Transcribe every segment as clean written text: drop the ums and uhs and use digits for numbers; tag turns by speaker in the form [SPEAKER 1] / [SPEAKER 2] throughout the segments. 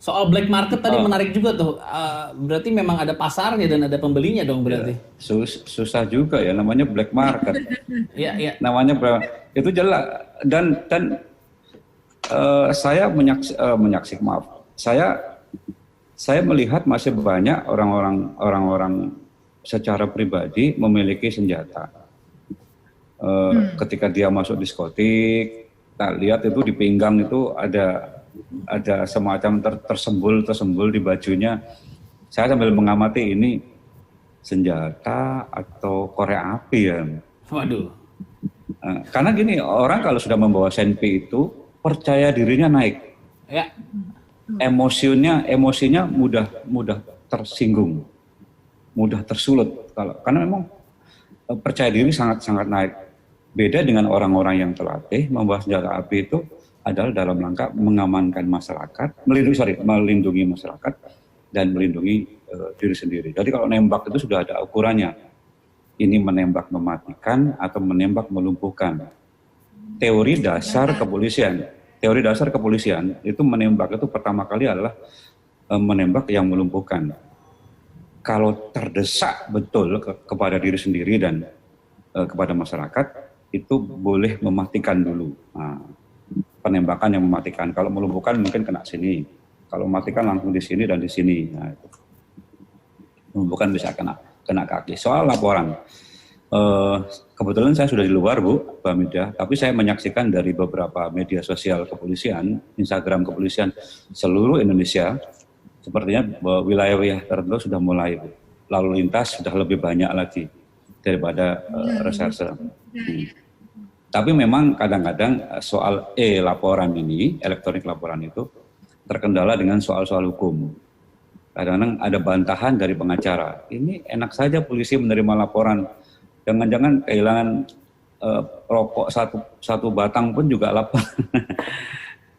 [SPEAKER 1] Soal black market tadi
[SPEAKER 2] Oh,
[SPEAKER 1] menarik juga tuh. Berarti memang ada pasarnya dan ada pembelinya dong
[SPEAKER 2] ya,
[SPEAKER 1] berarti.
[SPEAKER 2] susah juga ya namanya black market.
[SPEAKER 1] Iya, iya.
[SPEAKER 2] Namanya itu jelas dan saya menyaksik maaf. Saya melihat masih banyak orang-orang secara pribadi memiliki senjata. Ketika dia masuk diskotik, kita lihat itu di pinggang itu ada semacam tersembul di bajunya. Saya sambil mengamati ini senjata atau korek api ya.
[SPEAKER 1] Waduh.
[SPEAKER 2] Karena gini, orang kalau sudah membawa senpi itu percaya dirinya naik,
[SPEAKER 1] Ya,
[SPEAKER 2] emosinya mudah tersinggung, mudah tersulut. Karena memang percaya diri sangat naik. Beda dengan orang-orang yang terlatih membawa senjata api itu adalah dalam rangka mengamankan masyarakat, melindungi masyarakat dan melindungi diri sendiri. Jadi kalau nembak itu sudah ada ukurannya. Ini menembak mematikan atau menembak melumpuhkan. Teori dasar kepolisian itu menembak itu pertama kali adalah menembak yang melumpuhkan. Kalau terdesak betul kepada diri sendiri dan kepada masyarakat, itu boleh mematikan dulu. Nah, penembakan yang mematikan. Kalau melumpuhkan mungkin kena sini. Kalau mematikan langsung di sini dan di sini. Nah, itu. Melumpuhkan bisa kena kaki. Soal laporan, kebetulan saya sudah di luar Bu Bamida, tapi saya menyaksikan dari beberapa media sosial kepolisian, Instagram kepolisian seluruh Indonesia, sepertinya wilayah-wilayah tertentu sudah mulai lalu lintas sudah lebih banyak lagi daripada reserse. Tapi memang kadang-kadang soal laporan ini, elektronik laporan itu terkendala dengan soal-soal hukum. Kadang-kadang ada bantahan dari pengacara. Ini enak saja polisi menerima laporan. Jangan-jangan kehilangan rokok satu batang pun juga lapor.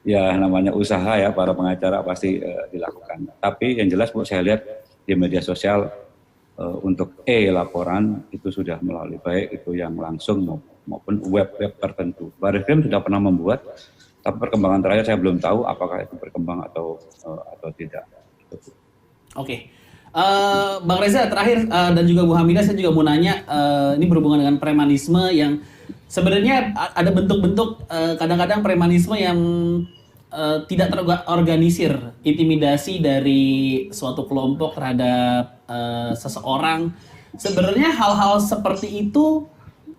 [SPEAKER 2] Ya namanya usaha ya, para pengacara pasti dilakukan. Tapi yang jelas Bu, saya lihat di media sosial untuk laporan itu sudah melalui baik itu yang langsung maupun web-web tertentu. Barreskrim sudah pernah membuat, tapi perkembangan terakhir saya belum tahu apakah itu berkembang atau tidak.
[SPEAKER 1] oke. Bang Reza terakhir dan juga Bu Hamidah, saya juga mau nanya, ini berhubungan dengan premanisme yang sebenarnya ada bentuk-bentuk kadang-kadang premanisme yang tidak terorganisir, intimidasi dari suatu kelompok terhadap seseorang. Sebenarnya hal-hal seperti itu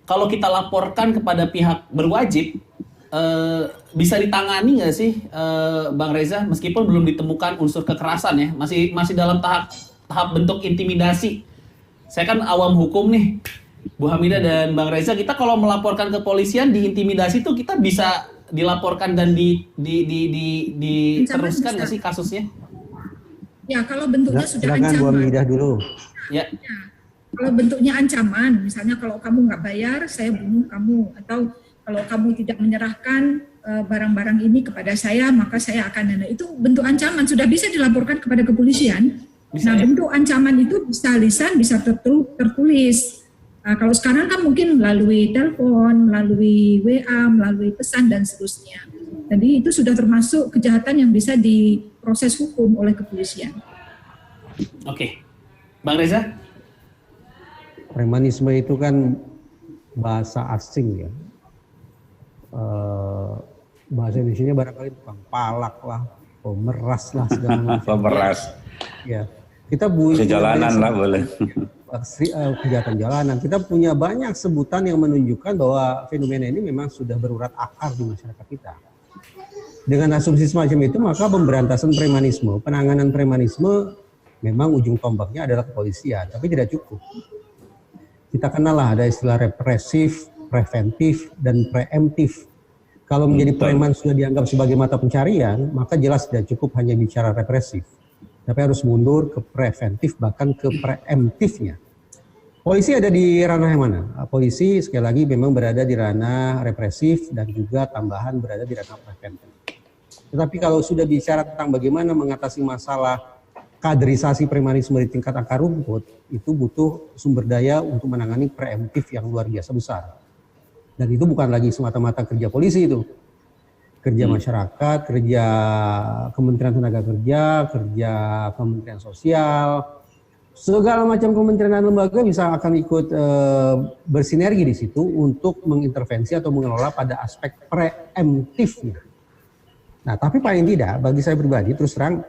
[SPEAKER 1] kalau kita laporkan kepada pihak berwajib bisa ditangani nggak sih Bang Reza, meskipun belum ditemukan unsur kekerasan ya, masih dalam tahap bentuk intimidasi. Saya kan awam hukum nih, Bu Hamidah dan Bang Reza, kita kalau melaporkan ke polisian diintimidasi itu kita bisa dilaporkan dan diteruskan nggak sih kasusnya?
[SPEAKER 3] Ya, kalau bentuknya sudah
[SPEAKER 4] Silakan Bu
[SPEAKER 3] ancaman.
[SPEAKER 4] Hamidah dulu.
[SPEAKER 1] Ya.
[SPEAKER 3] Ya, kalau bentuknya ancaman, misalnya kalau kamu nggak bayar, saya bunuh kamu. Atau kalau kamu tidak menyerahkan barang-barang ini kepada saya, maka saya akan. Nah, itu bentuk ancaman, sudah bisa dilaporkan kepada kepolisian.
[SPEAKER 1] Bisa,
[SPEAKER 3] Nah,
[SPEAKER 1] ya?
[SPEAKER 3] bentuk ancaman itu bisa lisan, bisa tertulis. Nah, kalau sekarang kan mungkin melalui telepon, melalui WA, melalui pesan, dan seterusnya. Jadi itu sudah termasuk kejahatan yang bisa diproses hukum oleh kepolisian.
[SPEAKER 1] Oke. Bang Reza?
[SPEAKER 4] Premanisme itu kan bahasa asing ya. Bahasa Indonesia barangkali tukang palak lah, pemeras lah segala macam.
[SPEAKER 2] Pemeras.
[SPEAKER 4] Ya, kita punya
[SPEAKER 2] Sejalanan lah boleh.
[SPEAKER 4] Kejahatan jalanan. Kita punya banyak sebutan yang menunjukkan bahwa fenomena ini memang sudah berurat akar di masyarakat kita. Dengan asumsi semacam itu, maka pemberantasan premanisme, penanganan premanisme memang ujung tombaknya adalah kepolisian, tapi tidak cukup. Kita kenal lah ada istilah represif, preventif, dan preemptif. Kalau menjadi preman sudah dianggap sebagai mata pencarian, maka jelas tidak cukup hanya bicara represif. Tapi harus mundur ke preventif, bahkan ke preemptifnya. Polisi ada di ranah yang mana? Polisi sekali lagi memang berada di ranah represif dan juga tambahan berada di ranah preventif. Tetapi kalau sudah bicara tentang bagaimana mengatasi masalah kaderisasi premanisme di tingkat akar rumput, itu butuh sumber daya untuk menangani preemptif yang luar biasa besar. Dan itu bukan lagi semata-mata kerja polisi itu. kerja masyarakat, kerja Kementerian Tenaga Kerja, kerja Kementerian Sosial, segala macam kementerian dan lembaga bisa akan ikut bersinergi di situ untuk mengintervensi atau mengelola pada aspek preemptifnya. Nah, tapi paling tidak bagi saya pribadi terus terang,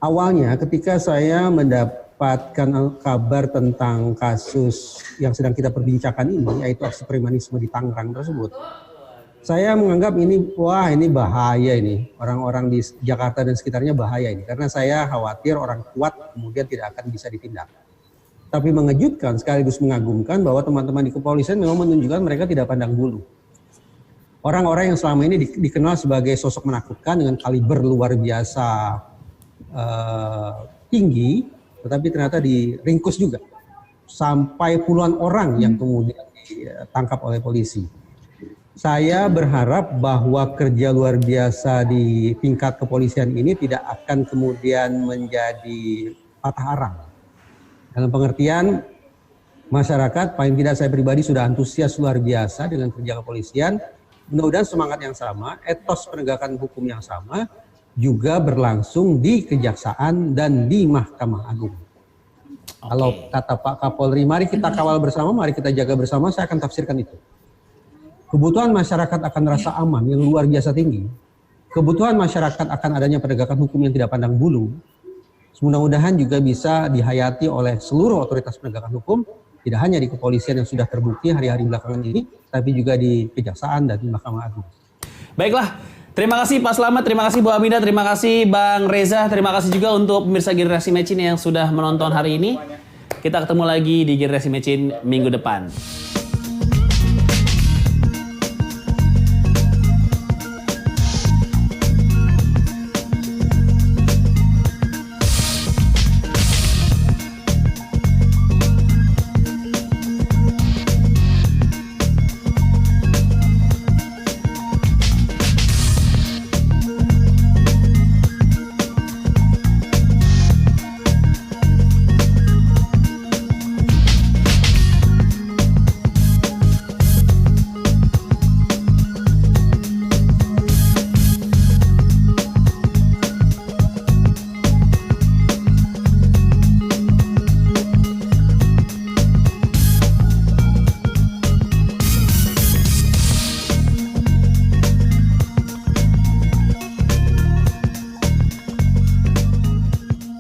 [SPEAKER 4] awalnya ketika saya mendapatkan kabar tentang kasus yang sedang kita perbincangkan ini, yaitu aksi premanisme di Tangerang tersebut, saya menganggap ini, wah ini bahaya ini, orang-orang di Jakarta dan sekitarnya bahaya ini, karena saya khawatir orang kuat kemudian tidak akan bisa ditindak. Tapi mengejutkan sekaligus mengagumkan bahwa teman-teman di kepolisian memang menunjukkan mereka tidak pandang bulu. Orang-orang yang selama ini dikenal sebagai sosok menakutkan dengan kaliber luar biasa tinggi, tetapi ternyata diringkus juga. Sampai puluhan orang yang kemudian ditangkap oleh polisi. Saya berharap bahwa kerja luar biasa di tingkat kepolisian ini tidak akan kemudian menjadi patah arang. Dalam pengertian masyarakat, paling tidak saya pribadi sudah antusias luar biasa dengan kerja kepolisian. Mudah-mudahan semangat yang sama, etos penegakan hukum yang sama juga berlangsung di Kejaksaan dan di Mahkamah Agung. Kalau kata Pak Kapolri, mari kita kawal bersama, mari kita jaga bersama, saya akan tafsirkan itu. Kebutuhan masyarakat akan rasa aman yang luar biasa tinggi. Kebutuhan masyarakat akan adanya penegakan hukum yang tidak pandang bulu. Mudah-mudahan juga bisa dihayati oleh seluruh otoritas penegakan hukum, tidak hanya di kepolisian yang sudah terbukti hari-hari belakangan ini, tapi juga di Kejaksaan dan di Mahkamah Agung.
[SPEAKER 1] Baiklah, terima kasih Pak Slamet, terima kasih Bu Hamidah, terima kasih Bang Reza, terima kasih juga untuk pemirsa Generasi Mecin yang sudah menonton hari ini. Kita ketemu lagi di Generasi Mecin minggu depan.